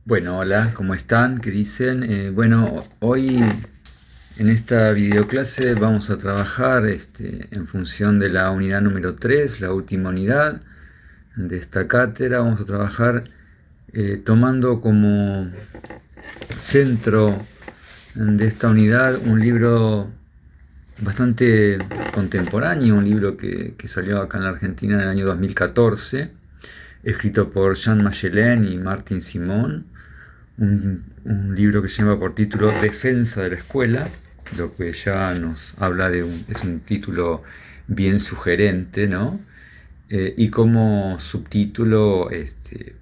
Bueno, hola, ¿cómo están? ¿Qué dicen? Bueno, hoy en esta videoclase vamos a trabajar en función de la unidad número 3, la última unidad de esta cátedra. Vamos a trabajar tomando como centro de esta unidad un libro bastante contemporáneo, un libro que salió acá en la Argentina en el año 2014, escrito por Jean Machelen y Martin Simon. Un libro que se llama por título Defensa de la Escuela, lo que ya nos habla es un título bien sugerente, ¿no? Y como subtítulo,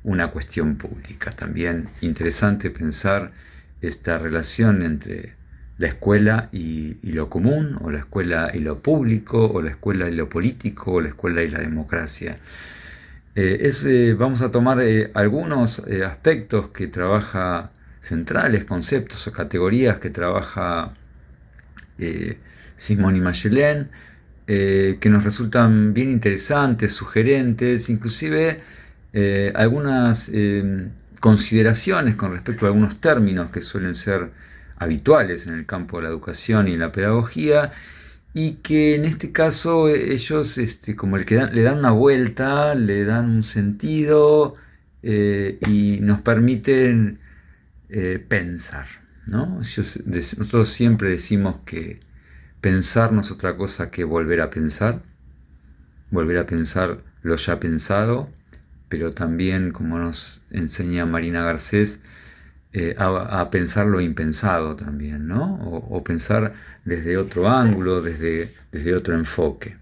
una cuestión pública. También interesante pensar esta relación entre la escuela y lo común, o la escuela y lo público, o la escuela y lo político, o la escuela y la democracia. Vamos a tomar algunos aspectos que trabaja, centrales, conceptos o categorías que trabaja Simón y Machelen, que nos resultan bien interesantes, sugerentes, inclusive algunas consideraciones con respecto a algunos términos que suelen ser habituales en el campo de la educación y la pedagogía, y que en este caso ellos como le dan una vuelta, le dan un sentido y nos permiten pensar, ¿no? Nosotros siempre decimos que pensar no es otra cosa que volver a pensar lo ya pensado, pero también, como nos enseña Marina Garcés, a pensar lo impensado también, ¿no? O pensar desde otro ángulo, desde otro enfoque.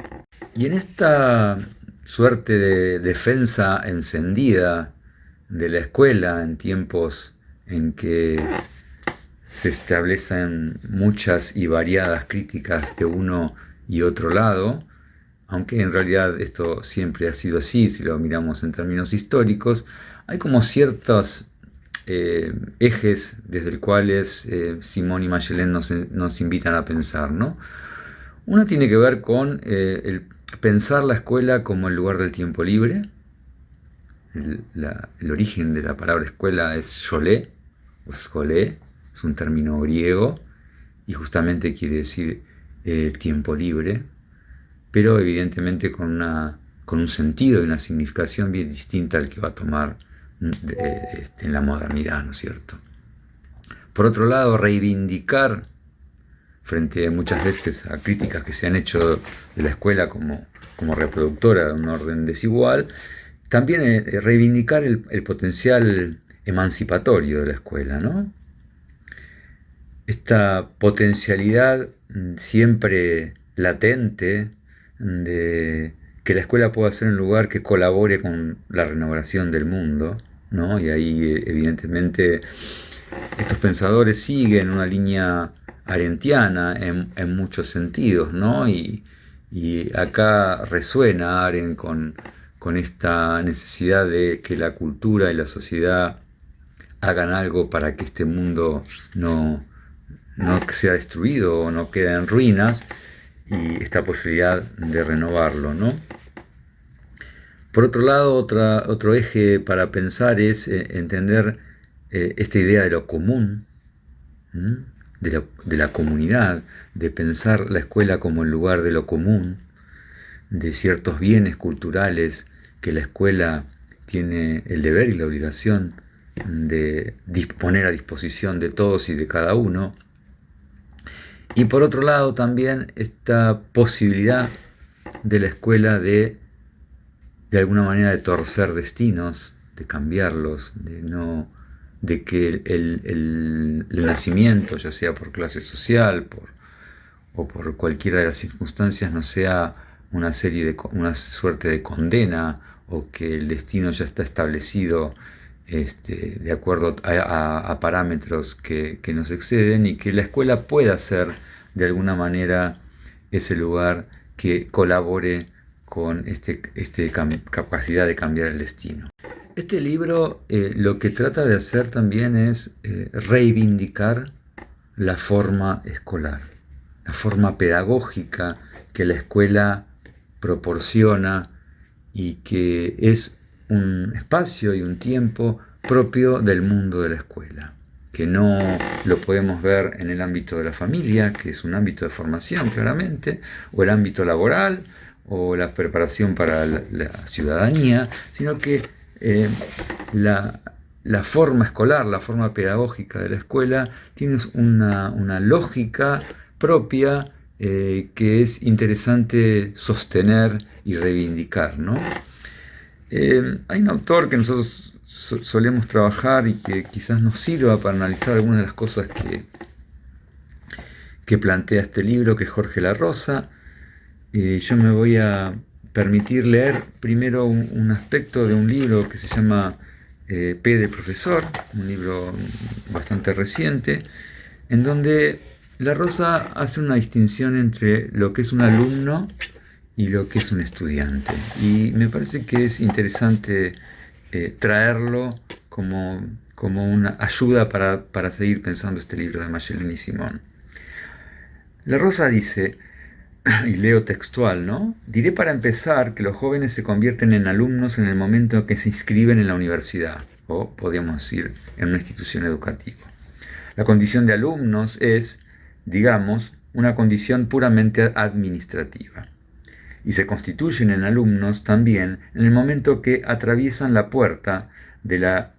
Y en esta suerte de defensa encendida de la escuela en tiempos en que se establecen muchas y variadas críticas de uno y otro lado, aunque en realidad esto siempre ha sido así, si lo miramos en términos históricos, hay como ciertos ejes desde los cuales Simón y Machelen nos invitan a pensar, ¿no? Uno tiene que ver con el pensar la escuela como el lugar del tiempo libre. El origen de la palabra escuela es scholé, o scholé, es un término griego, y justamente quiere decir tiempo libre, pero evidentemente con un sentido y una significación bien distinta al que va a tomar en la modernidad, ¿no es cierto? Por otro lado, reivindicar, frente a muchas veces a críticas que se han hecho de la escuela como reproductora de un orden desigual, también reivindicar el potencial emancipatorio de la escuela, ¿no? Esta potencialidad siempre latente de que la escuela pueda ser un lugar que colabore con la renovación del mundo, ¿no? Y ahí evidentemente estos pensadores siguen una línea arendtiana en muchos sentidos, ¿no? Y acá resuena Arendt con esta necesidad de que la cultura y la sociedad hagan algo para que este mundo no sea destruido o no quede en ruinas, y esta posibilidad de renovarlo, ¿no? Por otro lado, otro eje para pensar es entender esta idea de lo común, de la comunidad, de pensar la escuela como el lugar de lo común, de ciertos bienes culturales que la escuela tiene el deber y la obligación de poner a disposición de todos y de cada uno. Y por otro lado también esta posibilidad de la escuela de alguna manera de torcer destinos, de cambiarlos, de que el nacimiento, ya sea por clase social, o por cualquiera de las circunstancias, no sea una suerte de condena, o que el destino ya está establecido de acuerdo a parámetros que nos exceden, y que la escuela pueda ser de alguna manera ese lugar que colabore con capacidad de cambiar el destino. Este libro lo que trata de hacer también es reivindicar la forma escolar, la forma pedagógica que la escuela proporciona, y que es un espacio y un tiempo propio del mundo de la escuela, que no lo podemos ver en el ámbito de la familia, que es un ámbito de formación claramente, o el ámbito laboral, o la preparación para la ciudadanía, sino que la forma escolar, la forma pedagógica de la escuela tiene una lógica propia que es interesante sostener y reivindicar, ¿no? Hay un autor que nosotros solemos trabajar y que quizás nos sirva para analizar algunas de las cosas que plantea este libro, que es Jorge La Rosa. Yo me voy a permitir leer primero un aspecto de un libro que se llama P del Profesor, un libro bastante reciente, en donde La Rosa hace una distinción entre lo que es un alumno y lo que es un estudiante. Y me parece que es interesante traerlo como una ayuda para seguir pensando este libro de Magellani Simón. La Rosa dice, y leo textual, ¿no? Diré para empezar que los jóvenes se convierten en alumnos en el momento en que se inscriben en la universidad, o podríamos decir, en una institución educativa. La condición de alumnos es, digamos, una condición puramente administrativa. Y se constituyen en alumnos también en el momento que atraviesan la puerta de la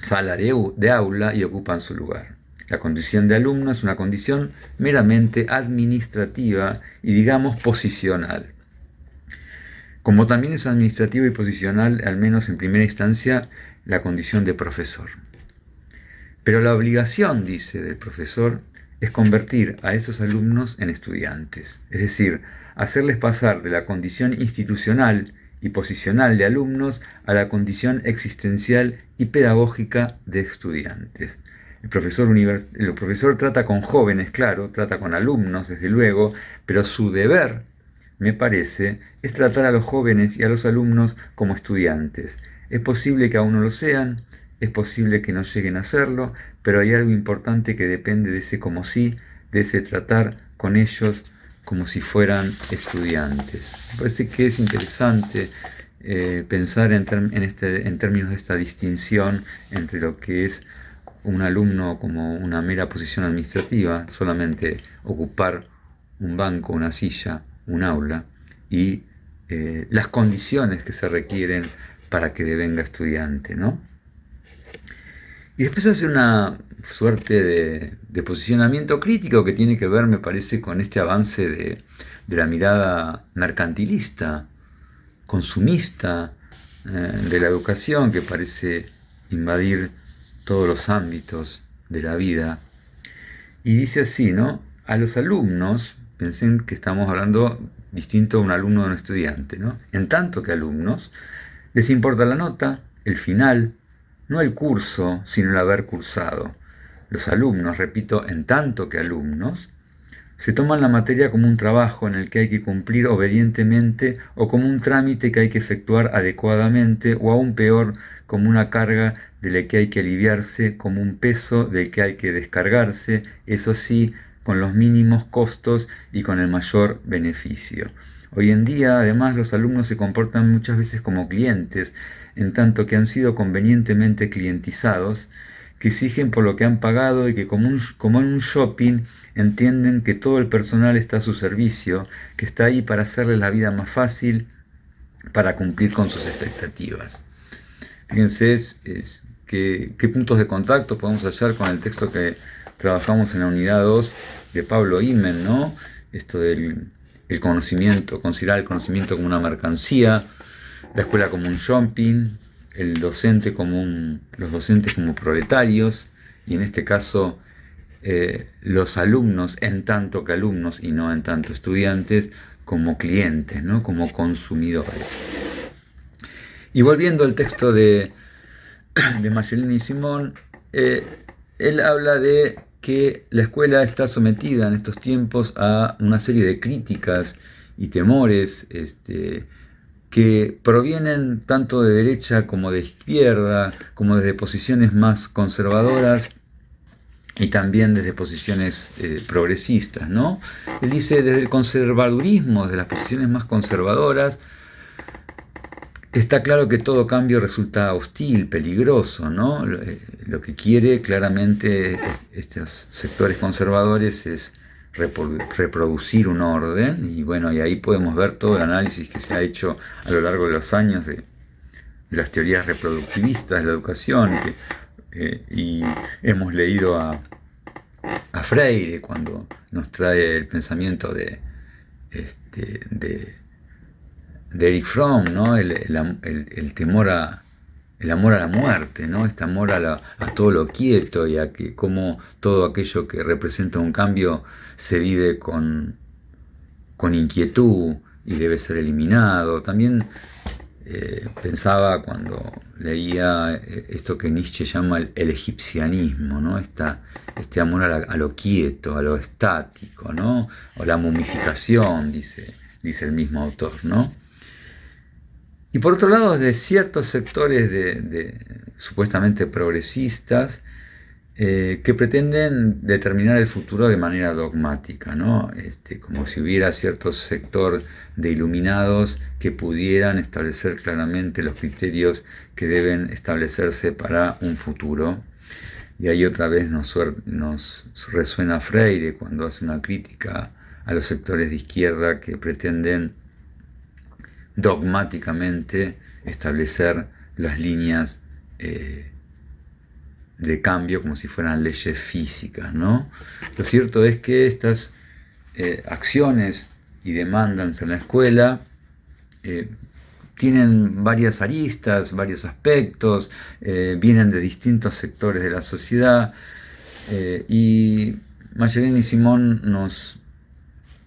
sala de aula y ocupan su lugar. La condición de alumno es una condición meramente administrativa y, digamos, posicional. Como también es administrativa y posicional, al menos en primera instancia, la condición de profesor. Pero la obligación, dice, del profesor es convertir a esos alumnos en estudiantes, es decir, hacerles pasar de la condición institucional y posicional de alumnos a la condición existencial y pedagógica de estudiantes. El profesor trata con jóvenes, claro, trata con alumnos, desde luego, pero su deber, me parece, es tratar a los jóvenes y a los alumnos como estudiantes. Es posible que aún no lo sean, es posible que no lleguen a serlo, pero hay algo importante que depende de ese como sí, de ese tratar con ellos como si fueran estudiantes. Me parece que es interesante pensar en términos de esta distinción entre lo que es un alumno como una mera posición administrativa, solamente ocupar un banco, una silla, un aula, y las condiciones que se requieren para que devenga estudiante, ¿no? Y después hace una suerte de posicionamiento crítico que tiene que ver, me parece, con este avance de la mirada mercantilista, consumista, de la educación, que parece invadir todos los ámbitos de la vida. Y dice así, ¿no? A los alumnos, pensen que estamos hablando distinto a un alumno de un estudiante, ¿no? En tanto que alumnos, les importa la nota, el final, no el curso, sino el haber cursado. Los alumnos, repito, en tanto que alumnos, se toman la materia como un trabajo en el que hay que cumplir obedientemente o como un trámite que hay que efectuar adecuadamente o aún peor, como una carga de la que hay que aliviarse, como un peso del que hay que descargarse, eso sí, con los mínimos costos y con el mayor beneficio. Hoy en día, además, los alumnos se comportan muchas veces como clientes, en tanto que han sido convenientemente clientizados, que exigen por lo que han pagado y que como en un shopping entienden que todo el personal está a su servicio, que está ahí para hacerles la vida más fácil, para cumplir con sus expectativas. Fíjense qué puntos de contacto podemos hallar con el texto que trabajamos en la unidad 2 de Pablo Imen, ¿no? Esto del el conocimiento, considerar el conocimiento como una mercancía, la escuela como un shopping, los docentes como proletarios, y en este caso los alumnos en tanto que alumnos y no en tanto estudiantes como clientes, ¿no? Como consumidores. Y volviendo al texto de Magellani Simón, él habla de que la escuela está sometida en estos tiempos a una serie de críticas y temores que provienen tanto de derecha como de izquierda, como desde posiciones más conservadoras y también desde posiciones progresistas, ¿no? Él dice desde el conservadurismo, desde las posiciones más conservadoras, Está claro que todo cambio resulta hostil, peligroso, ¿no? Lo que quiere claramente estos sectores conservadores es reproducir un orden, y bueno, y ahí podemos ver todo el análisis que se ha hecho a lo largo de los años de las teorías reproductivistas de la educación, y hemos leído a Freire cuando nos trae el pensamiento este, de de Eric Fromm, ¿no? El temor el amor a la muerte, ¿no? Este amor a todo lo quieto, y a que como todo aquello que representa un cambio se vive con inquietud y debe ser eliminado. También pensaba cuando leía esto que Nietzsche llama el egipcianismo, ¿no? Este amor a lo quieto, a lo estático, ¿no? O la momificación, dice el mismo autor, ¿no? Y por otro lado, de ciertos sectores supuestamente progresistas, que pretenden determinar el futuro de manera dogmática, ¿no? Como si hubiera cierto sector de iluminados que pudieran establecer claramente los criterios que deben establecerse para un futuro. Y ahí otra vez nos resuena Freire cuando hace una crítica a los sectores de izquierda que pretenden dogmáticamente establecer las líneas de cambio como si fueran leyes físicas, ¿no? Lo cierto es que estas acciones y demandas en la escuela tienen varias aristas, varios aspectos, vienen de distintos sectores de la sociedad, y Magdalena y Simón nos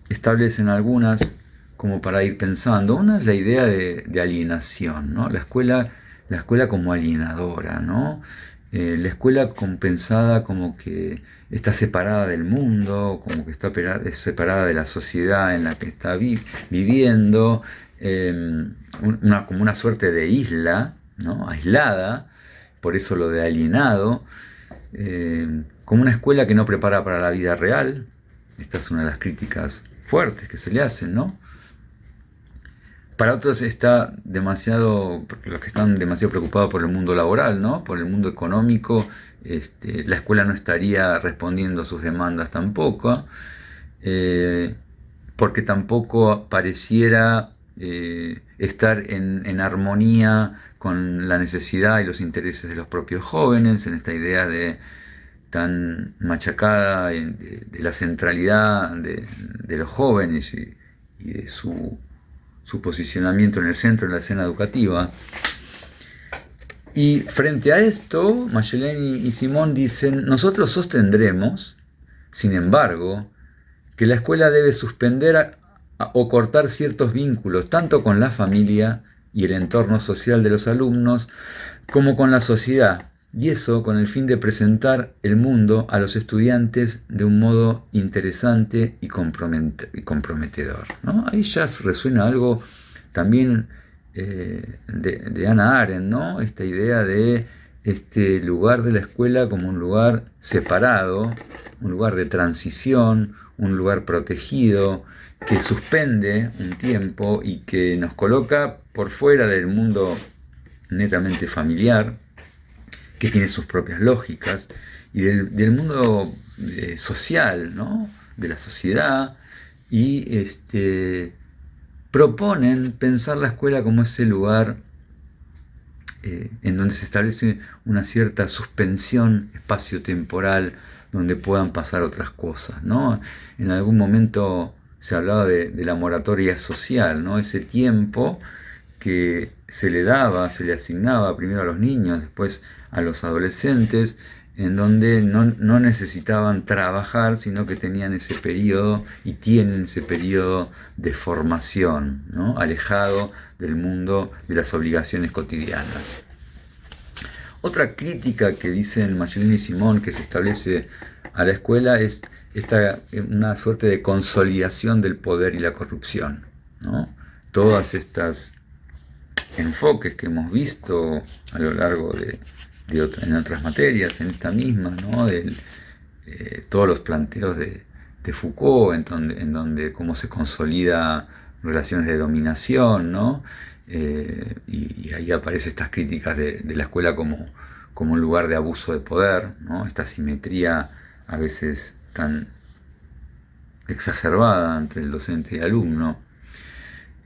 establecen algunas como para ir pensando. Una es la idea de alienación, ¿no? La escuela como alienadora, ¿no? La escuela compensada como que está separada del mundo, como que está separada de la sociedad en la que está viviendo, como una suerte de isla, ¿no? Aislada, por eso lo de alienado, como una escuela que no prepara para la vida real. Esta es una de las críticas fuertes que se le hacen, ¿no? Para otros está los que están demasiado preocupados por el mundo laboral, ¿no? Por el mundo económico, la escuela no estaría respondiendo a sus demandas tampoco, porque tampoco pareciera estar en armonía con la necesidad y los intereses de los propios jóvenes, en esta idea tan machacada de la centralidad de los jóvenes y de su posicionamiento en el centro de la escena educativa. Y frente a esto, Magdalena y Simón dicen: nosotros sostendremos, sin embargo, que la escuela debe suspender o cortar ciertos vínculos, tanto con la familia y el entorno social de los alumnos, como con la sociedad, y eso con el fin de presentar el mundo a los estudiantes de un modo interesante y comprometedor, ¿no? Ahí ya resuena algo también de Hannah Arendt, ¿no? Esta idea de este lugar de la escuela como un lugar separado, un lugar de transición, un lugar protegido, que suspende un tiempo y que nos coloca por fuera del mundo netamente familiar, que tiene sus propias lógicas, y del mundo social, ¿no? De la sociedad, y proponen pensar la escuela como ese lugar en donde se establece una cierta suspensión espacio-temporal donde puedan pasar otras cosas, ¿no? En algún momento se hablaba de la moratoria social, ¿no? Ese tiempo que se le asignaba primero a los niños, después a los adolescentes, en donde no necesitaban trabajar, sino que tenían ese periodo y tienen ese periodo de formación, ¿no? Alejado del mundo de las obligaciones cotidianas. Otra crítica que dicen Magdalena y Simón que se establece a la escuela es una suerte de consolidación del poder y la corrupción, ¿no? Todas estas enfoques que hemos visto a lo largo en otras materias, en esta misma, ¿no? Todos los planteos de Foucault, en donde cómo se consolida relaciones de dominación, ¿no? y ahí aparecen estas críticas de la escuela como un lugar de abuso de poder, ¿no? Esta simetría a veces tan exacerbada entre el docente y el alumno.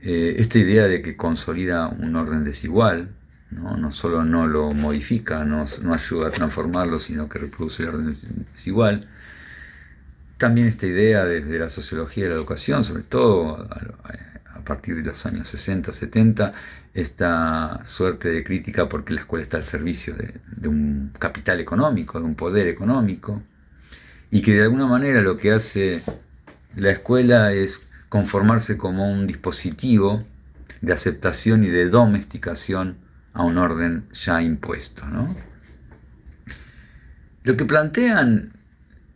Esta idea de que consolida un orden desigual, no solo no lo modifica, no ayuda a transformarlo, sino que reproduce el orden desigual. También esta idea desde la sociología de la educación, sobre todo a partir de los años 60, 70, esta suerte de crítica porque la escuela está al servicio de un capital económico, de un poder económico, y que de alguna manera lo que hace la escuela es conformarse como un dispositivo de aceptación y de domesticación a un orden ya impuesto, ¿no? Lo que plantean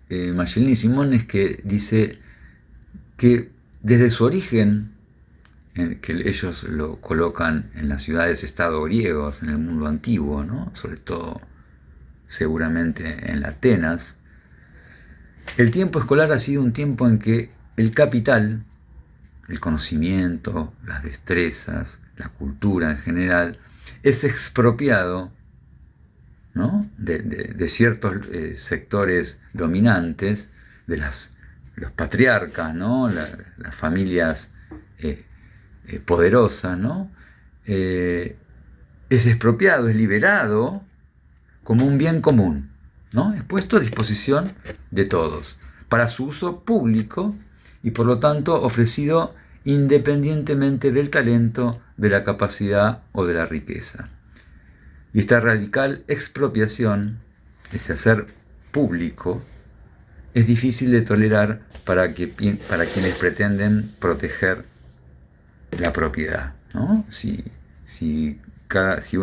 Magellini y Simón es que dice que desde su origen, que ellos lo colocan en las ciudades-estado griegos, en el mundo antiguo, ¿no? Sobre todo seguramente en Atenas, el tiempo escolar ha sido un tiempo en que el capital, el conocimiento, las destrezas, la cultura en general, es expropiado, ¿no? de ciertos sectores dominantes, de los patriarcas, ¿no? Las familias poderosas, ¿no? Es expropiado, es liberado como un bien común, ¿no? Es puesto a disposición de todos, para su uso público y por lo tanto ofrecido independientemente del talento, de la capacidad o de la riqueza. Y esta radical expropiación, ese hacer público, es difícil de tolerar para quienes pretenden proteger la propiedad, ¿no? Si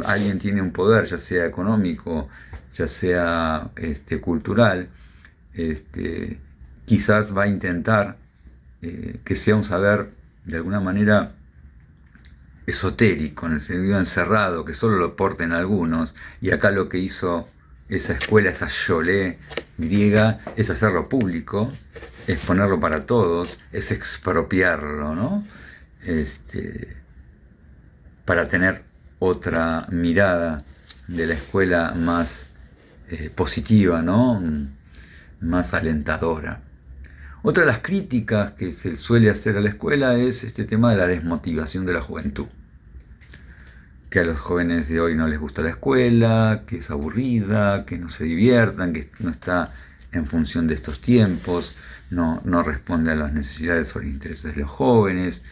alguien tiene un poder, ya sea económico, ya sea cultural, quizás va a intentar que sea un saber de alguna manera esotérico, en el sentido encerrado, que solo lo porten algunos, y acá lo que hizo esa escuela, esa Yolé griega, es hacerlo público, es ponerlo para todos, es expropiarlo, ¿no? Para tener otra mirada de la escuela más positiva, ¿no? Más alentadora. Otra de las críticas que se suele hacer a la escuela es este tema de la desmotivación de la juventud. Que a los jóvenes de hoy no les gusta la escuela, que es aburrida, que no se diviertan, que no está en función de estos tiempos, no responde a las necesidades o los intereses de los jóvenes,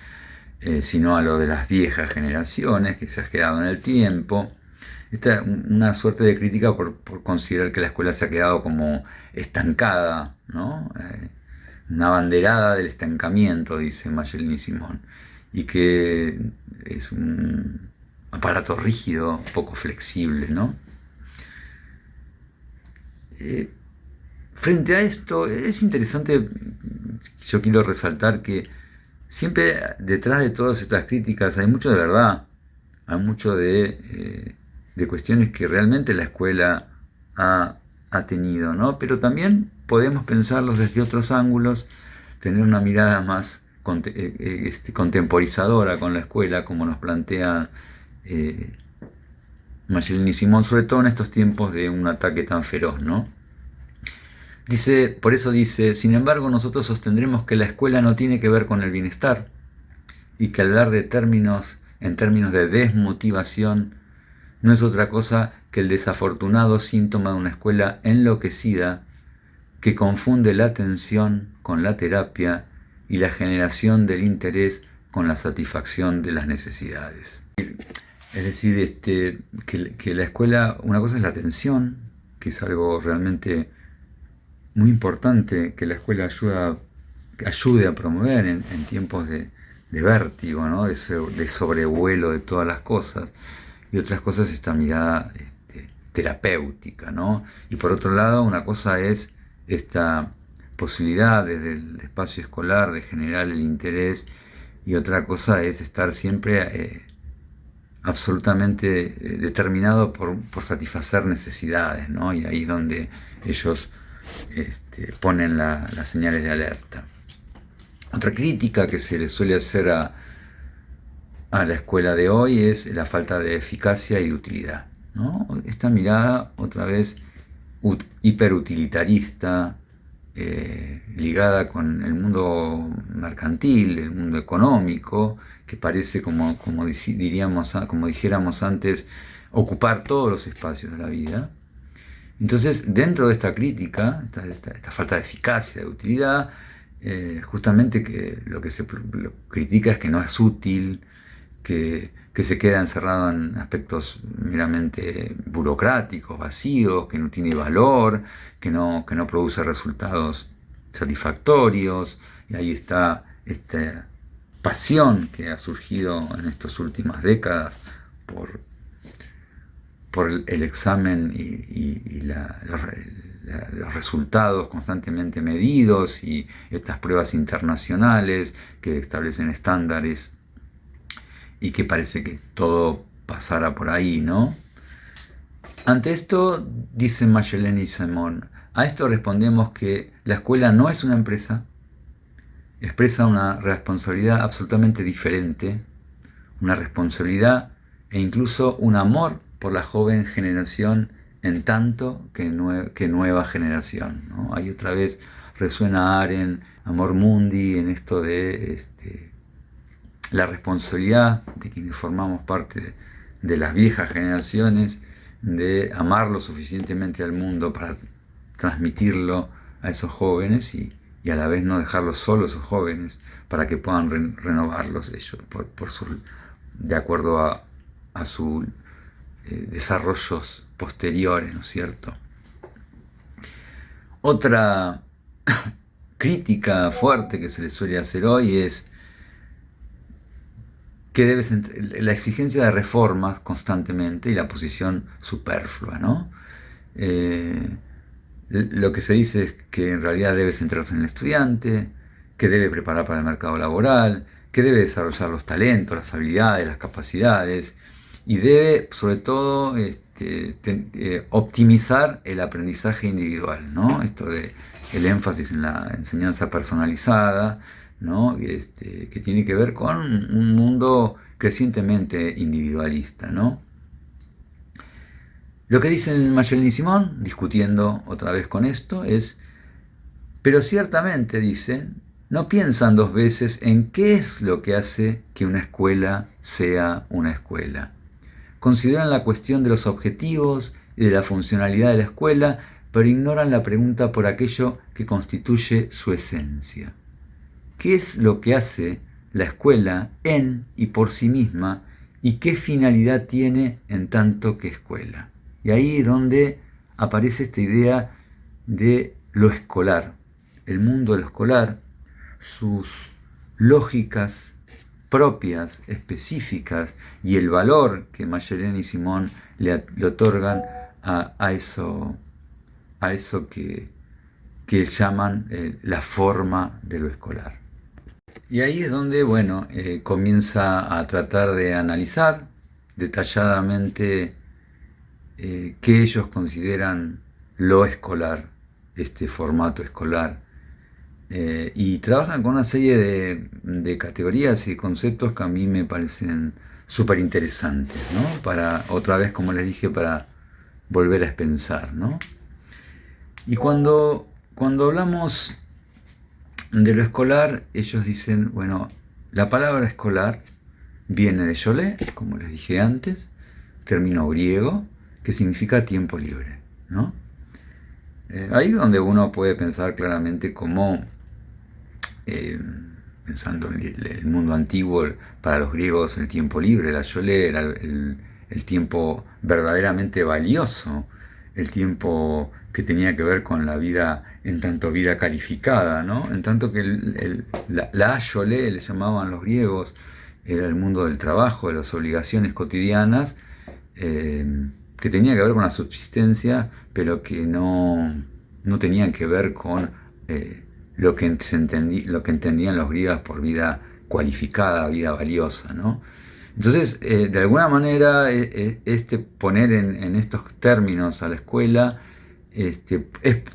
sino a lo de las viejas generaciones que se han quedado en el tiempo. Esta es una suerte de crítica por considerar que la escuela se ha quedado como estancada, ¿no? Una banderada del estancamiento, dice Magellini y Simón, y que es un aparato rígido, poco flexible, ¿no? Frente a esto, es interesante, yo quiero resaltar que siempre detrás de todas estas críticas hay mucho de verdad, hay mucho de cuestiones que realmente la escuela ha tenido, ¿no? Pero también podemos pensarlos desde otros ángulos, tener una mirada más contemporizadora con la escuela, como nos plantea Magellini y Simón, sobre todo en estos tiempos de un ataque tan feroz, ¿no? Por eso dice, sin embargo, nosotros sostendremos que la escuela no tiene que ver con el bienestar y que hablar en términos de desmotivación no es otra cosa que el desafortunado síntoma de una escuela enloquecida que confunde la atención con la terapia y la generación del interés con la satisfacción de las necesidades. Es decir, que la escuela, una cosa es la atención, que es algo realmente muy importante que la escuela ayude a promover en tiempos de vértigo, ¿no? de sobrevuelo de todas las cosas, y otras cosas esta mirada terapéutica, ¿no? Y por otro lado, una cosa es esta posibilidad desde el espacio escolar de generar el interés, y otra cosa es estar siempre absolutamente determinado por satisfacer necesidades, ¿no? Y ahí es donde ellos ponen las señales de alerta. Otra crítica que se le suele hacer a la escuela de hoy es la falta de eficacia y de utilidad, ¿no? Esta mirada otra vez hiperutilitarista, ligada con el mundo mercantil, el mundo económico, que parece diríamos, como dijéramos antes, ocupar todos los espacios de la vida. Entonces, dentro de esta crítica, esta falta de eficacia, de utilidad, justamente que lo que lo critica es que no es útil, que se queda encerrado en aspectos meramente burocráticos, vacíos, que no tiene valor, que no produce resultados satisfactorios. Y ahí está esta pasión que ha surgido en estas últimas décadas por, por el examen y los resultados constantemente medidos y estas pruebas internacionales que establecen estándares y que parece que todo pasara por ahí, ¿no? Ante esto, dice Magdalena y Simón, a esto respondemos que la escuela no es una empresa, expresa una responsabilidad absolutamente diferente, una responsabilidad e incluso un amor por la joven generación en tanto que nueva generación, ¿no? Ahí otra vez resuena Arendt, Amor Mundi, en esto de la responsabilidad de quienes formamos parte de las viejas generaciones, de amar lo suficientemente al mundo para transmitirlo a esos jóvenes y a la vez no dejarlos solos esos jóvenes para que puedan renovarlos ellos de acuerdo a sus desarrollos posteriores, ¿no es cierto? Otra crítica fuerte que se le suele hacer hoy es que la exigencia de reformas constantemente y la posición superflua, ¿no? Lo que se dice es que en realidad debe centrarse en el estudiante, que debe preparar para el mercado laboral, que debe desarrollar los talentos, las habilidades, las capacidades y debe, sobre todo, optimizar el aprendizaje individual, ¿no? Esto de el énfasis en la enseñanza personalizada, ¿no? Que tiene que ver con un mundo crecientemente individualista, ¿no? Lo que dicen Magdalena y Simón, discutiendo otra vez con esto, es, pero ciertamente, dicen, no piensan dos veces en qué es lo que hace que una escuela sea una escuela. Consideran la cuestión de los objetivos y de la funcionalidad de la escuela, pero ignoran la pregunta por aquello que constituye su esencia. ¿Qué es lo que hace la escuela en y por sí misma y qué finalidad tiene en tanto que escuela? Y ahí es donde aparece esta idea de lo escolar, el mundo de lo escolar, sus lógicas propias, específicas, y el valor que Magdalena y Simón le otorgan a eso que llaman la forma de lo escolar. Y ahí es donde, bueno, comienza a tratar de analizar detalladamente qué ellos consideran lo escolar, este formato escolar. Y trabajan con una serie de categorías y conceptos que a mí me parecen súper interesantes, ¿no? Para, otra vez, como les dije, para volver a pensar, ¿no? Y cuando hablamos de lo escolar, ellos dicen, bueno, la palabra escolar viene de yolé, como les dije antes, término griego, que significa tiempo libre, ¿no? Ahí es donde uno puede pensar claramente cómo, pensando en el mundo antiguo, para los griegos el tiempo libre, la yolé, era el tiempo verdaderamente valioso, el tiempo que tenía que ver con la vida, en tanto vida calificada, ¿no? En tanto que la yolé, le llamaban los griegos, era el mundo del trabajo, de las obligaciones cotidianas, que tenía que ver con la subsistencia, pero que no tenían que ver con lo que entendían los griegos por vida cualificada, vida valiosa, ¿no? Entonces, de alguna manera, poner en estos términos a la escuela es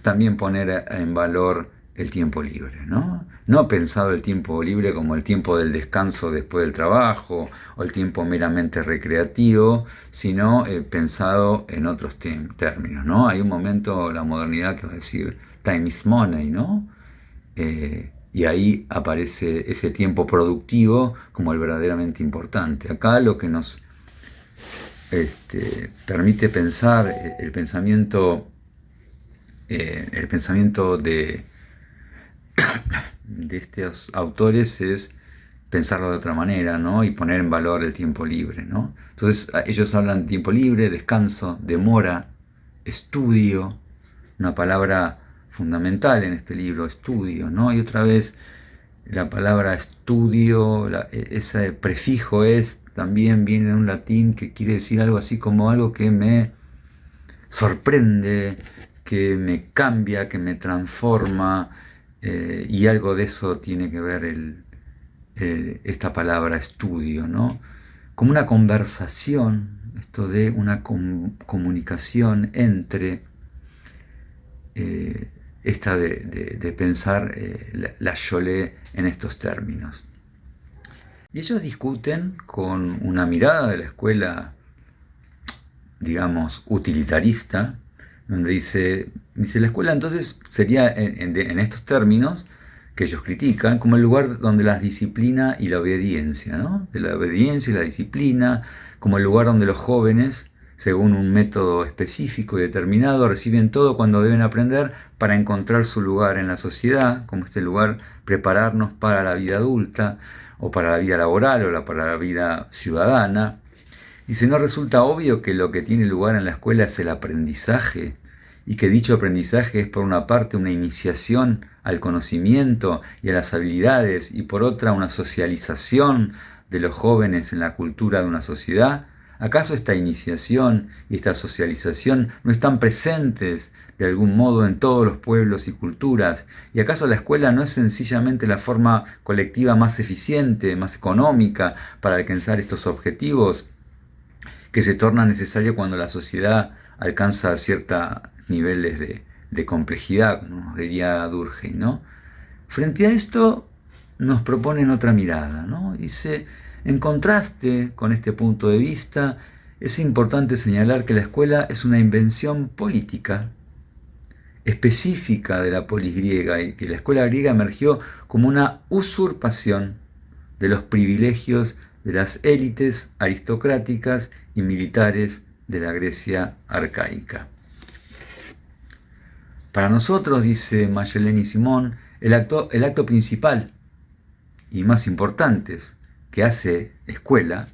también poner en valor el tiempo libre, ¿no? No pensado el tiempo libre como el tiempo del descanso después del trabajo o el tiempo meramente recreativo, sino pensado en otros términos, ¿no? Hay un momento, la modernidad, que va a decir, time is money, ¿no? Y ahí aparece ese tiempo productivo como el verdaderamente importante. Acá lo que nos permite pensar el pensamiento de estos autores es pensarlo de otra manera, ¿no? Y poner en valor el tiempo libre, ¿no? Entonces ellos hablan de tiempo libre, descanso, demora, estudio, una palabra fundamental en este libro, estudio, ¿no? Y otra vez la palabra estudio, ese prefijo es, también viene de un latín que quiere decir algo así como algo que me sorprende, que me cambia, que me transforma, y algo de eso tiene que ver esta palabra estudio, ¿no? Como una conversación, esto de una comunicación entre esta de pensar la Cholé en estos términos. Y ellos discuten con una mirada de la escuela, digamos, utilitarista, donde dice la escuela entonces sería en estos términos que ellos critican, como el lugar donde la disciplina y la obediencia, ¿no? De la obediencia y la disciplina, como el lugar donde los jóvenes, según un método específico y determinado, reciben todo cuando deben aprender para encontrar su lugar en la sociedad, como este lugar, prepararnos para la vida adulta, o para la vida laboral, para la vida ciudadana. Dice, ¿no resulta obvio que lo que tiene lugar en la escuela es el aprendizaje? Y que dicho aprendizaje es por una parte una iniciación al conocimiento y a las habilidades, y por otra una socialización de los jóvenes en la cultura de una sociedad. ¿Acaso esta iniciación y esta socialización no están presentes de algún modo en todos los pueblos y culturas? ¿Y acaso la escuela no es sencillamente la forma colectiva más eficiente, más económica para alcanzar estos objetivos, que se torna necesario cuando la sociedad alcanza ciertos niveles de complejidad, como nos diría Durkheim, ¿no? Frente a esto nos proponen otra mirada, ¿no? Dice, en contraste con este punto de vista, es importante señalar que la escuela es una invención política específica de la polis griega, y que la escuela griega emergió como una usurpación de los privilegios de las élites aristocráticas y militares de la Grecia arcaica. Para nosotros, dice Magdalena y Simón, el acto principal y más importante que hace escuela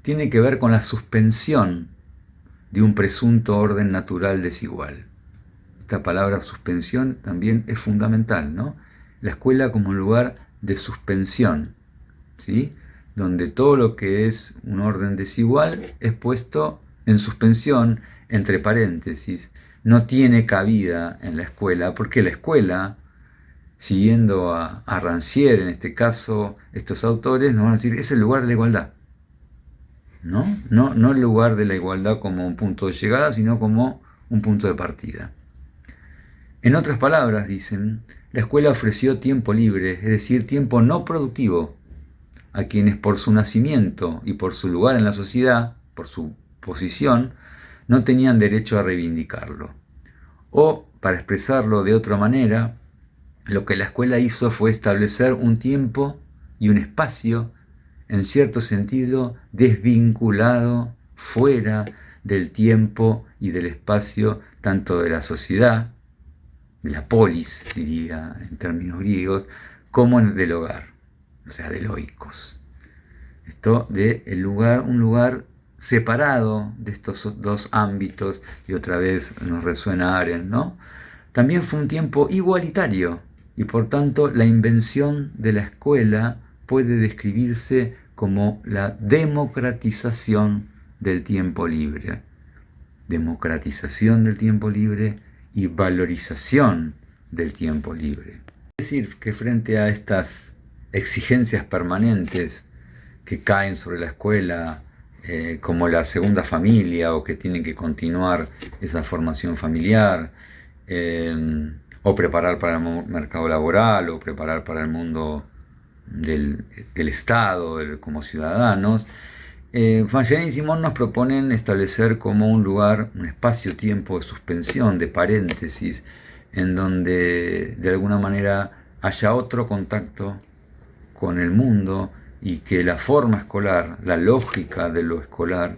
tiene que ver con la suspensión de un presunto orden natural desigual. Esta palabra suspensión también es fundamental, ¿no? La escuela como un lugar de suspensión, ¿sí? Donde todo lo que es un orden desigual es puesto en suspensión, entre paréntesis, no tiene cabida en la escuela, porque la escuela, siguiendo a Rancière, en este caso, estos autores nos van a decir, es el lugar de la igualdad, ¿no? No el lugar de la igualdad como un punto de llegada, sino como un punto de partida. En otras palabras, dicen, la escuela ofreció tiempo libre, es decir, tiempo no productivo, a quienes por su nacimiento y por su lugar en la sociedad, por su posición, no tenían derecho a reivindicarlo. O, para expresarlo de otra manera, lo que la escuela hizo fue establecer un tiempo y un espacio, en cierto sentido, desvinculado, fuera del tiempo y del espacio, tanto de la sociedad, de la polis, diría en términos griegos, como del hogar, o sea, del oikos. Esto de un lugar separado de estos dos ámbitos, y otra vez nos resuena Arendt, ¿no? También fue un tiempo igualitario, y por tanto la invención de la escuela puede describirse como la democratización del tiempo libre. Democratización del tiempo libre y valorización del tiempo libre. Es decir, que frente a estas exigencias permanentes que caen sobre la escuela, como la segunda familia, o que tienen que continuar esa formación familiar, o preparar para el mercado laboral, o preparar para el mundo del Estado, como ciudadanos. Magellán y Simón nos proponen establecer como un lugar, un espacio-tiempo de suspensión, de paréntesis, en donde de alguna manera haya otro contacto con el mundo y que la forma escolar, la lógica de lo escolar,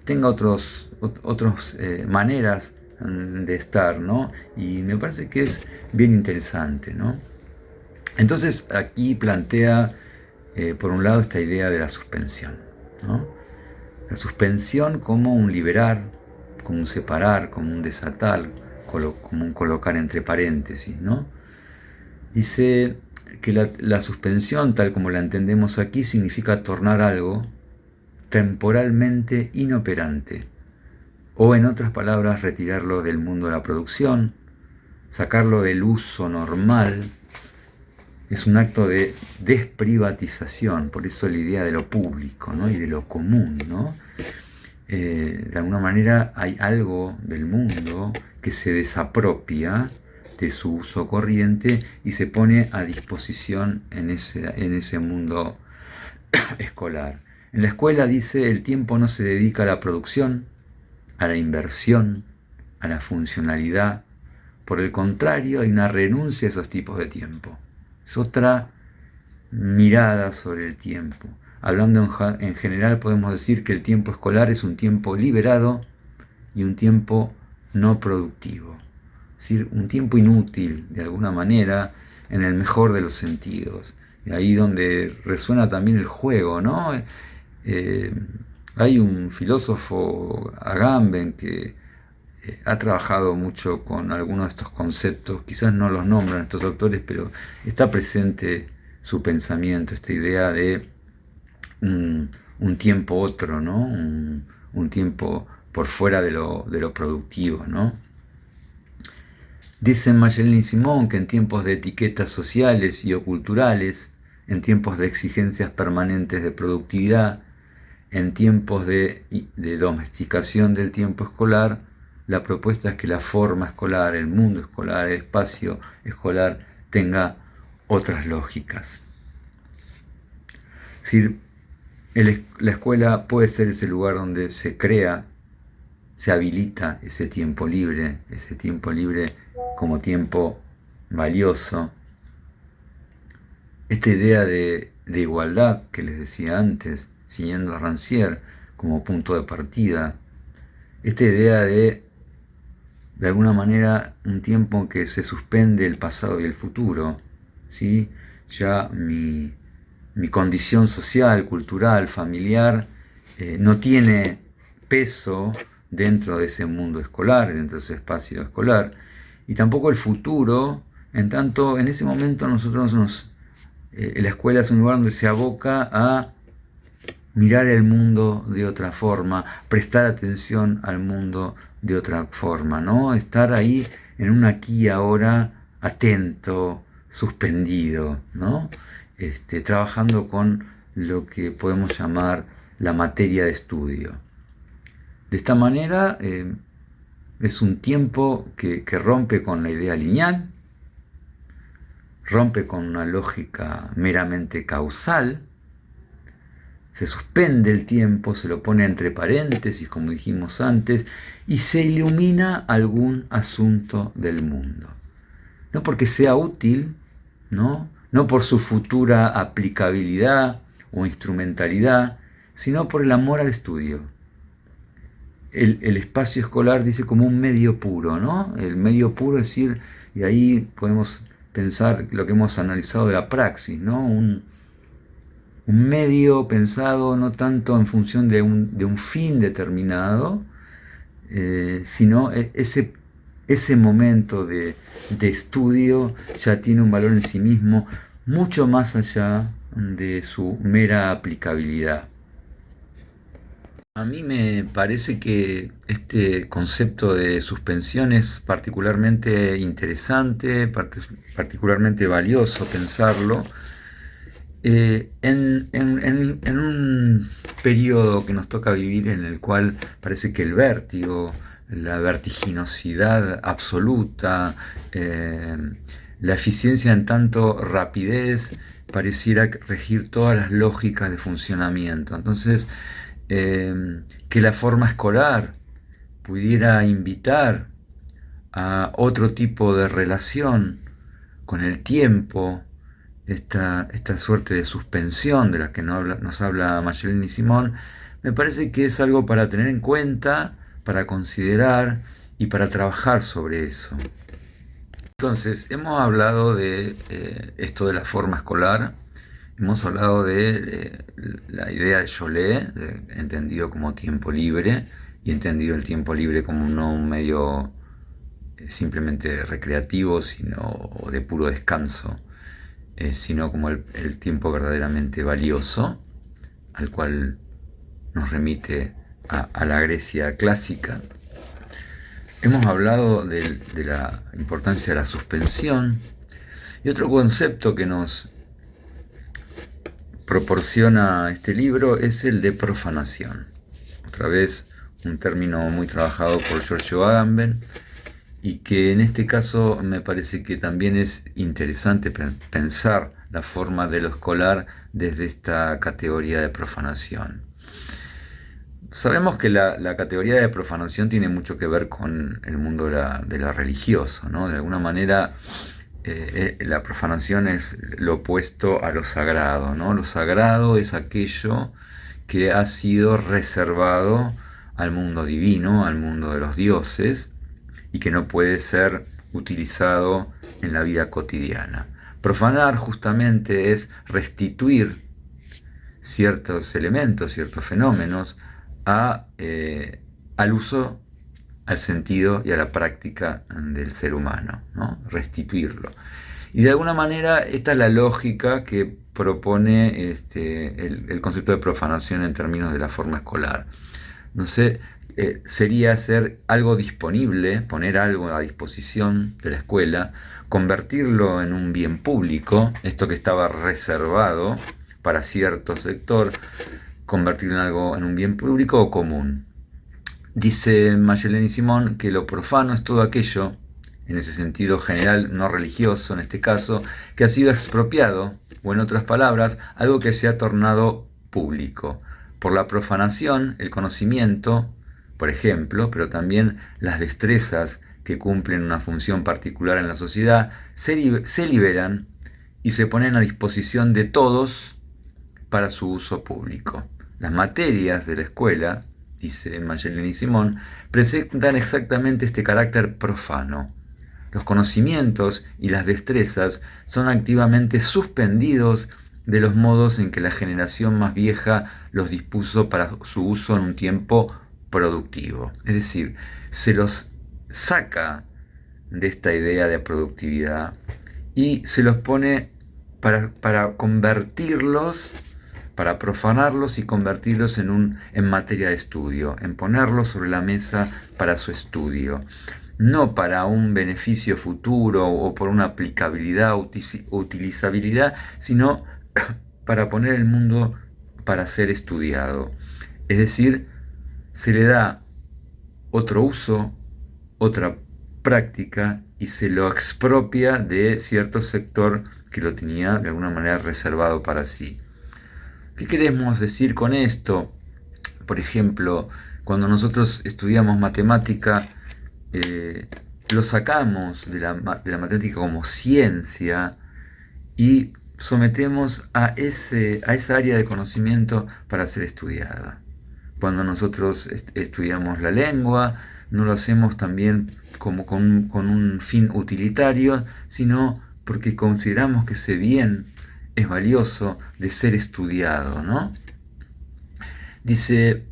tenga otras maneras de estar, ¿no? Y me parece que es bien interesante, ¿no? Entonces aquí plantea, por un lado, esta idea de la suspensión, ¿no? La suspensión como un liberar, como un separar, como un desatar, como un colocar entre paréntesis, ¿no? Dice que la suspensión, tal como la entendemos aquí, significa tornar algo temporalmente inoperante, o en otras palabras, retirarlo del mundo de la producción, sacarlo del uso normal. Es un acto de desprivatización, por eso la idea de lo público, ¿no? Y de lo común, ¿no? De alguna manera hay algo del mundo que se desapropia de su uso corriente y se pone a disposición en ese mundo escolar. En la escuela, dice, el tiempo no se dedica a la producción, a la inversión, a la funcionalidad. Por el contrario, hay una renuncia a esos tipos de tiempo. Es otra mirada sobre el tiempo. Hablando en general, podemos decir que el tiempo escolar es un tiempo liberado y un tiempo no productivo. Es decir, un tiempo inútil, de alguna manera, en el mejor de los sentidos. Y ahí donde resuena también el juego, ¿no? Hay un filósofo, Agamben, que ha trabajado mucho con algunos de estos conceptos, quizás no los nombran estos autores, pero está presente su pensamiento, esta idea de un tiempo otro, ¿no? Un tiempo por fuera de lo productivo, ¿no? Dicen Magellán y Simón que en tiempos de etiquetas sociales y o culturales, en tiempos de exigencias permanentes de productividad, en tiempos de domesticación del tiempo escolar, la propuesta es que la forma escolar, el mundo escolar, el espacio escolar tenga otras lógicas. Es decir, la escuela puede ser ese lugar donde se crea, se habilita ese tiempo libre como tiempo valioso. Esta idea de igualdad que les decía antes, siguiendo a Rancière como punto de partida, esta idea de alguna manera, un tiempo en que se suspende el pasado y el futuro, ¿sí? Ya mi condición social, cultural, familiar, no tiene peso dentro de ese mundo escolar, dentro de ese espacio escolar, y tampoco el futuro, en tanto en ese momento nosotros la escuela es un lugar donde se aboca a mirar el mundo de otra forma, prestar atención al mundo de otra forma, ¿no? Estar ahí en un aquí y ahora atento, suspendido, ¿no? Trabajando con lo que podemos llamar la materia de estudio. De esta manera es un tiempo que rompe con la idea lineal, rompe con una lógica meramente causal, se suspende el tiempo, se lo pone entre paréntesis, como dijimos antes, y se ilumina algún asunto del mundo. No porque sea útil, no por su futura aplicabilidad o instrumentalidad, sino por el amor al estudio. El espacio escolar dice como un medio puro, ¿no? El medio puro, es decir, y ahí podemos pensar lo que hemos analizado de la praxis, ¿no? Un medio pensado no tanto en función de un fin determinado, sino ese momento de estudio ya tiene un valor en sí mismo mucho más allá de su mera aplicabilidad. A mí me parece que este concepto de suspensión es particularmente interesante, particularmente valioso pensarlo, en un periodo que nos toca vivir en el cual parece que el vértigo la vertiginosidad absoluta, la eficiencia en tanto rapidez pareciera regir todas las lógicas de funcionamiento. Entonces, que la forma escolar pudiera invitar a otro tipo de relación con el tiempo, esta suerte de suspensión de la que nos habla Mayeleni Simón, me parece que es algo para tener en cuenta, para considerar y para trabajar sobre eso. Entonces, hemos hablado de esto de la forma escolar, hemos hablado de la idea de Yolé, entendido como tiempo libre, y entendido el tiempo libre como no un medio simplemente recreativo, o de puro descanso, sino como el tiempo verdaderamente valioso, al cual nos remite a la Grecia clásica. Hemos hablado de la importancia de la suspensión, y otro concepto que nos proporciona este libro es el de profanación. Otra vez un término muy trabajado por Giorgio Agamben, y que en este caso me parece que también es interesante pensar la forma de lo escolar desde esta categoría de profanación. Sabemos que la categoría de profanación tiene mucho que ver con el mundo de la religioso, ¿no? De alguna manera la profanación es lo opuesto a lo sagrado, ¿no? Lo sagrado es aquello que ha sido reservado al mundo divino, al mundo de los dioses, y que no puede ser utilizado en la vida cotidiana. Profanar justamente es restituir ciertos elementos, ciertos fenómenos al uso, al sentido y a la práctica del ser humano, ¿no? Restituirlo. Y de alguna manera esta es la lógica que propone el concepto de profanación en términos de la forma escolar. No sé, sería hacer algo disponible, poner algo a disposición de la escuela, convertirlo en un bien público, esto que estaba reservado para cierto sector, convertirlo en un bien público o común. Dice Mayeleni Simón que lo profano es todo aquello, en ese sentido general, no religioso en este caso, que ha sido expropiado, o en otras palabras, algo que se ha tornado público. Por la profanación, el conocimiento, por ejemplo, pero también las destrezas que cumplen una función particular en la sociedad, se liberan y se ponen a disposición de todos para su uso público. Las materias de la escuela, dice Mayeleni Simón, presentan exactamente este carácter profano. Los conocimientos y las destrezas son activamente suspendidos de los modos en que la generación más vieja los dispuso para su uso en un tiempo productivo. Es decir, se los saca de esta idea de productividad y se los pone para convertirlos, para profanarlos y convertirlos en materia de estudio, en ponerlos sobre la mesa para su estudio, no para un beneficio futuro o por una aplicabilidad o utilizabilidad, sino para poner el mundo para ser estudiado. Es decir, se le da otro uso, otra práctica, y se lo expropia de cierto sector que lo tenía de alguna manera reservado para sí. ¿Qué queremos decir con esto? Por ejemplo, cuando nosotros estudiamos matemática, lo sacamos de la matemática como ciencia y sometemos a esa área de conocimiento para ser estudiada. Cuando nosotros estudiamos la lengua, no lo hacemos también como con un fin utilitario, sino porque consideramos que ese bien es valioso de ser estudiado, ¿no? Dice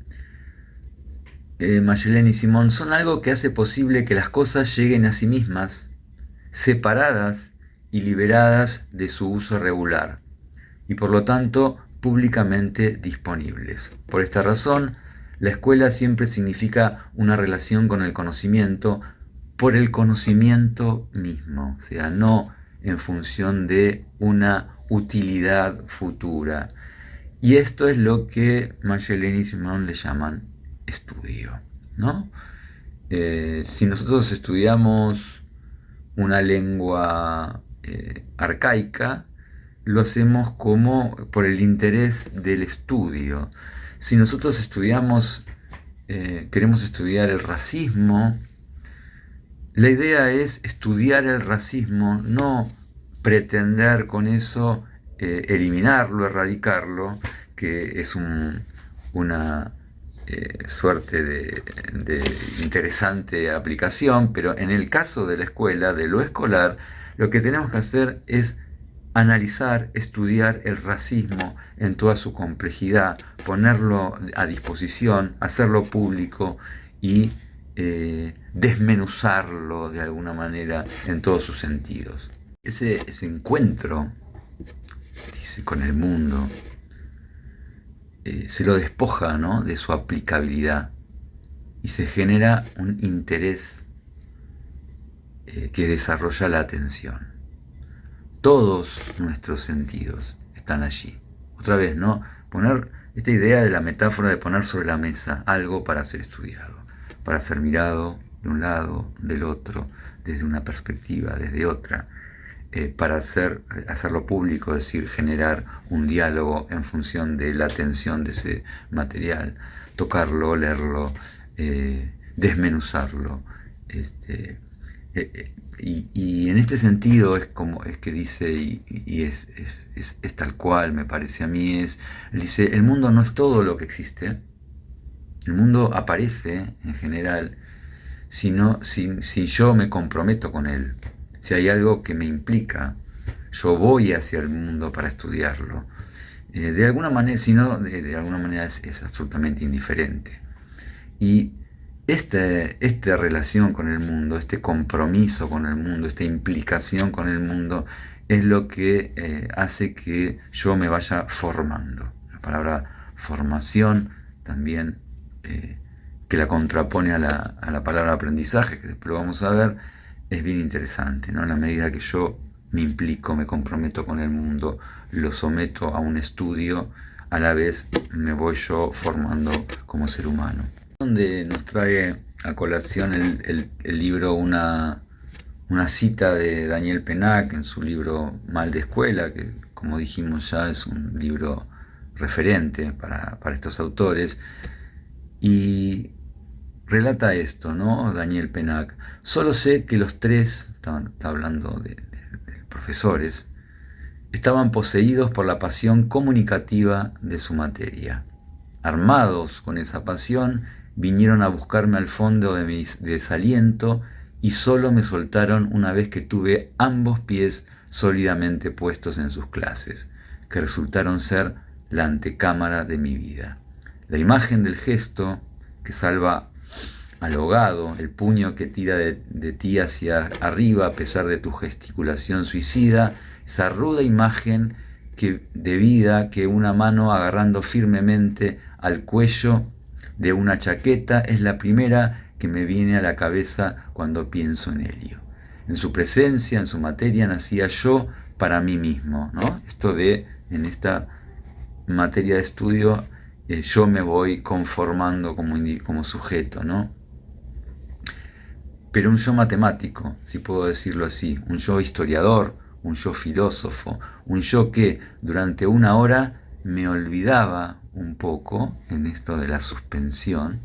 Mayeleni Simón, son algo que hace posible que las cosas lleguen a sí mismas, separadas y liberadas de su uso regular, y por lo tanto públicamente disponibles. Por esta razón, la escuela siempre significa una relación con el conocimiento por el conocimiento mismo, o sea, no en función de una utilidad futura. Y esto es lo que Mayeleni y Simón le llaman estudio, ¿no? Si nosotros estudiamos una lengua arcaica, lo hacemos como por el interés del estudio. Si nosotros queremos estudiar el racismo, la idea es estudiar el racismo, no pretender con eso eliminarlo, erradicarlo, que es una suerte de interesante aplicación, pero en el caso de la escuela, de lo escolar, lo que tenemos que hacer es analizar, estudiar el racismo en toda su complejidad, ponerlo a disposición, hacerlo público y desmenuzarlo de alguna manera en todos sus sentidos. Ese encuentro, dice, con el mundo, se lo despoja, ¿no?, de su aplicabilidad y se genera un interés que desarrolla la atención. Todos nuestros sentidos están allí. Otra vez, ¿no? Poner esta idea de la metáfora de poner sobre la mesa algo para ser estudiado, para ser mirado de un lado, del otro, desde una perspectiva, desde otra, para hacerlo público, es decir, generar un diálogo en función de la atención de ese material, tocarlo, leerlo, desmenuzarlo. Y en este sentido es que dice, y es tal cual, me parece a mí, dice, el mundo no es todo lo que existe, el mundo aparece en general si yo me comprometo con él, si hay algo que me implica, yo voy hacia el mundo para estudiarlo. De alguna manera, si no, de alguna manera es absolutamente indiferente. Y esta relación con el mundo, este compromiso con el mundo, esta implicación con el mundo, es lo que hace que yo me vaya formando. La palabra formación también, que la contrapone a la palabra aprendizaje, que después lo vamos a ver, es bien interesante, ¿no? En la medida que yo me implico, me comprometo con el mundo, lo someto a un estudio, a la vez me voy yo formando como ser humano. Donde nos trae a colación el libro una cita de Daniel Pennac en su libro Mal de Escuela, que como dijimos ya es un libro referente para estos autores, y relata esto, ¿no? Daniel Pennac: solo sé que los tres, está hablando de profesores, estaban poseídos por la pasión comunicativa de su materia. Armados con esa pasión, vinieron a buscarme al fondo de mi desaliento y solo me soltaron una vez que tuve ambos pies sólidamente puestos en sus clases, que resultaron ser la antecámara de mi vida. La imagen del gesto que salva al ahogado, el puño que tira de ti hacia arriba a pesar de tu gesticulación suicida, esa ruda imagen de vida que una mano agarrando firmemente al cuello de una chaqueta es la primera que me viene a la cabeza cuando pienso en Helio. En su presencia, en su materia, nacía yo para mí mismo, ¿no? Esto de, en esta materia de estudio, yo me voy conformando como sujeto, ¿no? Pero un yo matemático, si puedo decirlo así, un yo historiador, un yo filósofo, un yo que durante una hora me olvidaba un poco en esto de la suspensión,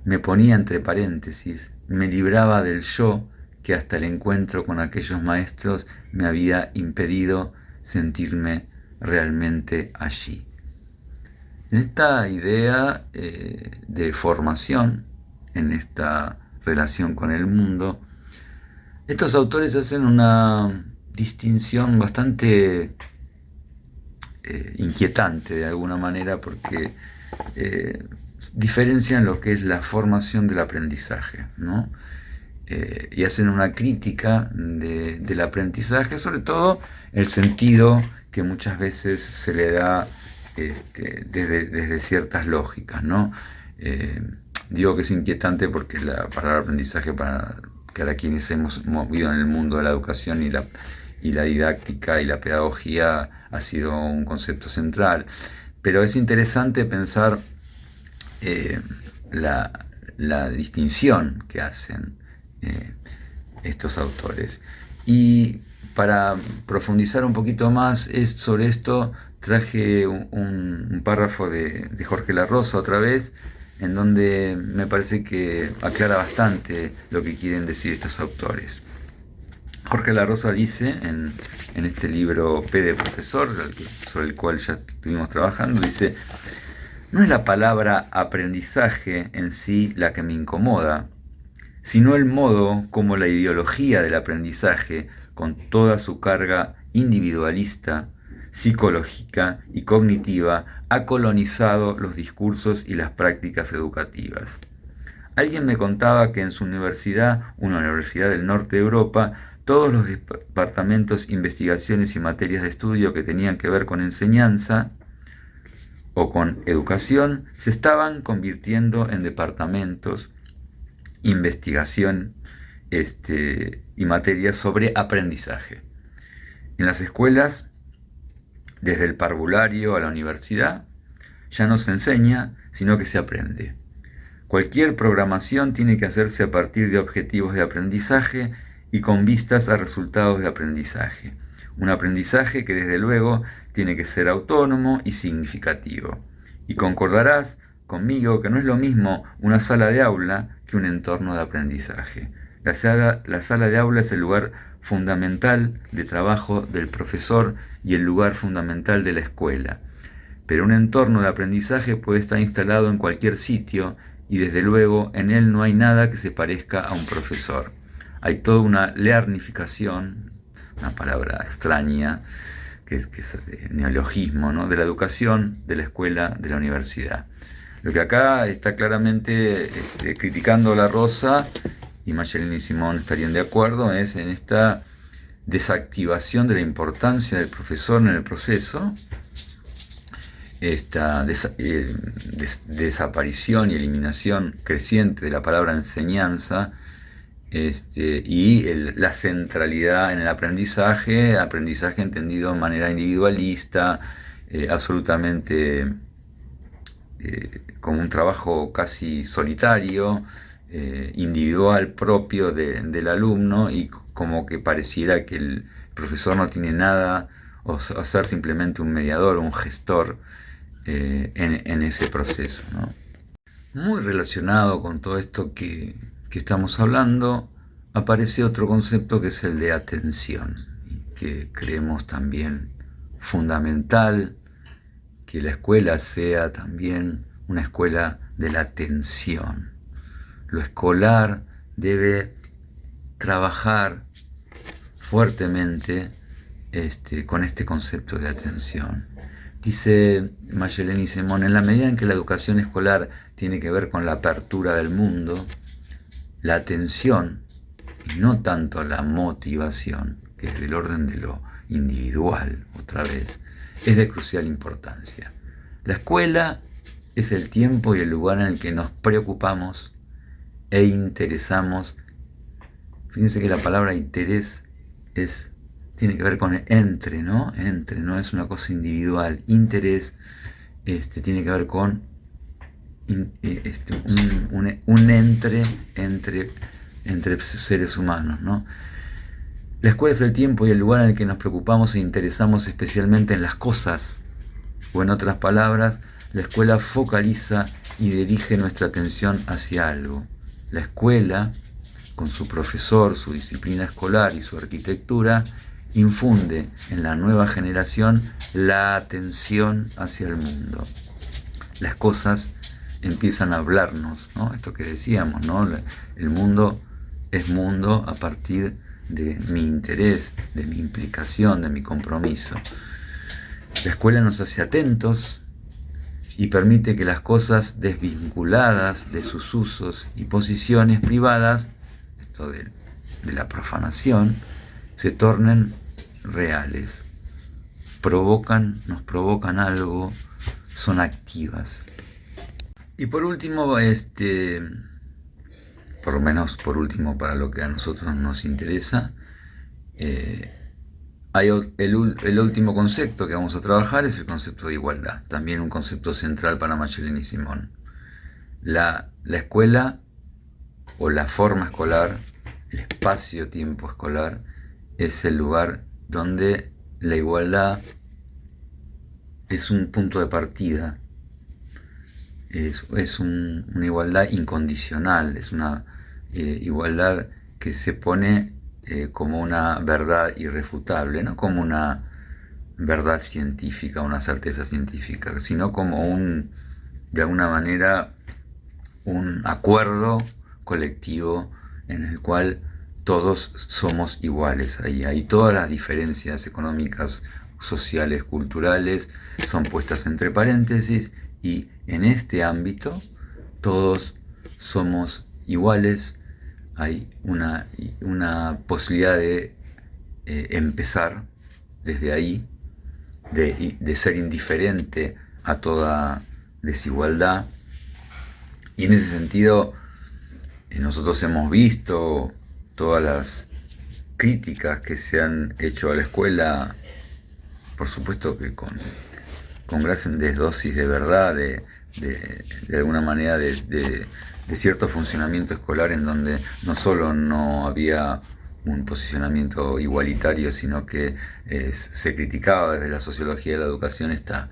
me ponía entre paréntesis, me libraba del yo que hasta el encuentro con aquellos maestros me había impedido sentirme realmente allí. En esta idea de formación, en esta relación con el mundo, estos autores hacen una distinción bastante inquietante de alguna manera, porque diferencian lo que es la formación del aprendizaje, ¿no? Y hacen una crítica del aprendizaje, sobre todo el sentido que muchas veces se le da desde ciertas lógicas, ¿no? Digo que es inquietante porque la palabra aprendizaje, para quienes hemos movido en el mundo de la educación y la didáctica y la pedagogía, ha sido un concepto central. Pero es interesante pensar la distinción que hacen estos autores. Y para profundizar un poquito más sobre esto, traje un párrafo de Jorge La Rosa otra vez, en donde me parece que aclara bastante lo que quieren decir estos autores. Jorge La Rosa dice en este libro P de Profesor, sobre el cual ya estuvimos trabajando, dice: no es la palabra aprendizaje en sí la que me incomoda, sino el modo como la ideología del aprendizaje, con toda su carga individualista, psicológica y cognitiva, ha colonizado los discursos y las prácticas educativas. Alguien me contaba que en su universidad, una universidad del norte de Europa, todos los departamentos, investigaciones y materias de estudio que tenían que ver con enseñanza o con educación se estaban convirtiendo en departamentos, investigación y materias sobre aprendizaje. En las escuelas, desde el parvulario a la universidad, ya no se enseña, sino que se aprende. Cualquier programación tiene que hacerse a partir de objetivos de aprendizaje y con vistas a resultados de aprendizaje. Un aprendizaje que desde luego tiene que ser autónomo y significativo. Y concordarás conmigo que no es lo mismo una sala de aula que un entorno de aprendizaje. La sala de aula es el lugar fundamental de trabajo del profesor y el lugar fundamental de la escuela. Pero un entorno de aprendizaje puede estar instalado en cualquier sitio y desde luego en él no hay nada que se parezca a un profesor. Hay toda una learnificación, una palabra extraña, que es neologismo, ¿no?, de la educación, de la escuela, de la universidad. Lo que acá está claramente criticando La Rosa, y Mayelin y Simón estarían de acuerdo, es en esta desactivación de la importancia del profesor en el proceso, esta desaparición y eliminación creciente de la palabra enseñanza, y la centralidad en el aprendizaje entendido de manera individualista, absolutamente como un trabajo casi solitario, individual, propio del alumno, y como que pareciera que el profesor no tiene nada, o ser simplemente un mediador o un gestor en ese proceso, ¿no? Muy relacionado con todo esto que estamos hablando, aparece otro concepto que es el de atención, que creemos también fundamental que la escuela sea también una escuela de la atención. Lo escolar debe trabajar fuertemente con este concepto de atención. Dice Mayelin y Simón: en la medida en que la educación escolar tiene que ver con la apertura del mundo, la atención, y no tanto la motivación, que es del orden de lo individual, otra vez, es de crucial importancia. La escuela es el tiempo y el lugar en el que nos preocupamos e interesamos. Fíjense que la palabra interés tiene que ver con entre, ¿no? Entre, no es una cosa individual. Interés tiene que ver con un entre seres humanos, ¿no? La escuela es el tiempo y el lugar en el que nos preocupamos e interesamos especialmente en las cosas, o en otras palabras, la escuela focaliza y dirige nuestra atención hacia algo. La escuela, con su profesor, su disciplina escolar y su arquitectura, infunde en la nueva generación la atención hacia el mundo. Las cosas empiezan a hablarnos, ¿no? Esto que decíamos, ¿no? El mundo es mundo a partir de mi interés, de mi implicación, de mi compromiso. La escuela nos hace atentos y permite que las cosas desvinculadas de sus usos y posiciones privadas, esto de la profanación, se tornen reales, nos provocan algo, son activas. Y por último, por lo menos por último para lo que a nosotros nos interesa, hay el último concepto que vamos a trabajar, es el concepto de igualdad, también un concepto central para Mayelin y Simón. La escuela o la forma escolar, el espacio-tiempo escolar, es el lugar donde la igualdad es un punto de partida, es una igualdad incondicional, es una igualdad que se pone como una verdad irrefutable, no como una verdad científica, una certeza científica, sino como de alguna manera, un acuerdo colectivo en el cual todos somos iguales. Ahí todas las diferencias económicas, sociales, culturales son puestas entre paréntesis, y en este ámbito todos somos iguales. Hay una posibilidad de empezar desde ahí, de ser indiferente a toda desigualdad. Y en ese sentido, nosotros hemos visto todas las críticas que se han hecho a la escuela, por supuesto que con grandes dosis de verdad, de alguna manera de cierto funcionamiento escolar, en donde no solo no había un posicionamiento igualitario, sino que se criticaba desde la sociología de la educación esta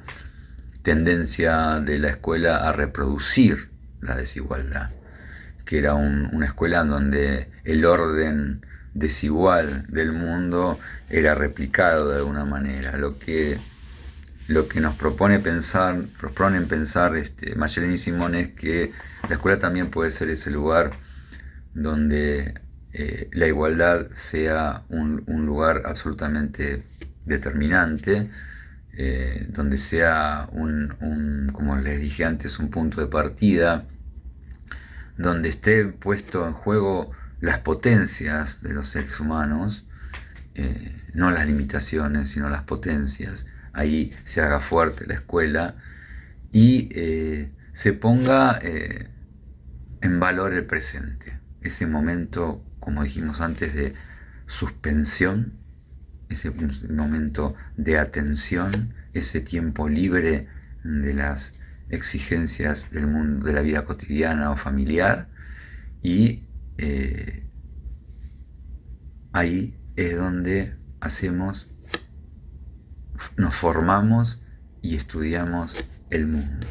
tendencia de la escuela a reproducir la desigualdad, que era una escuela en donde el orden desigual del mundo era replicado de alguna manera. Lo que nos proponen pensar Mayelin y Simón, es que la escuela también puede ser ese lugar donde la igualdad sea un lugar absolutamente determinante, donde sea como les dije antes, un punto de partida, donde esté puesto en juego las potencias de los seres humanos, no las limitaciones, sino las potencias. Ahí se haga fuerte la escuela y se ponga en valor el presente, ese momento, como dijimos antes, de suspensión, ese momento de atención, ese tiempo libre de las exigencias del mundo, de la vida cotidiana o familiar, y ahí es donde nos formamos y estudiamos el mundo.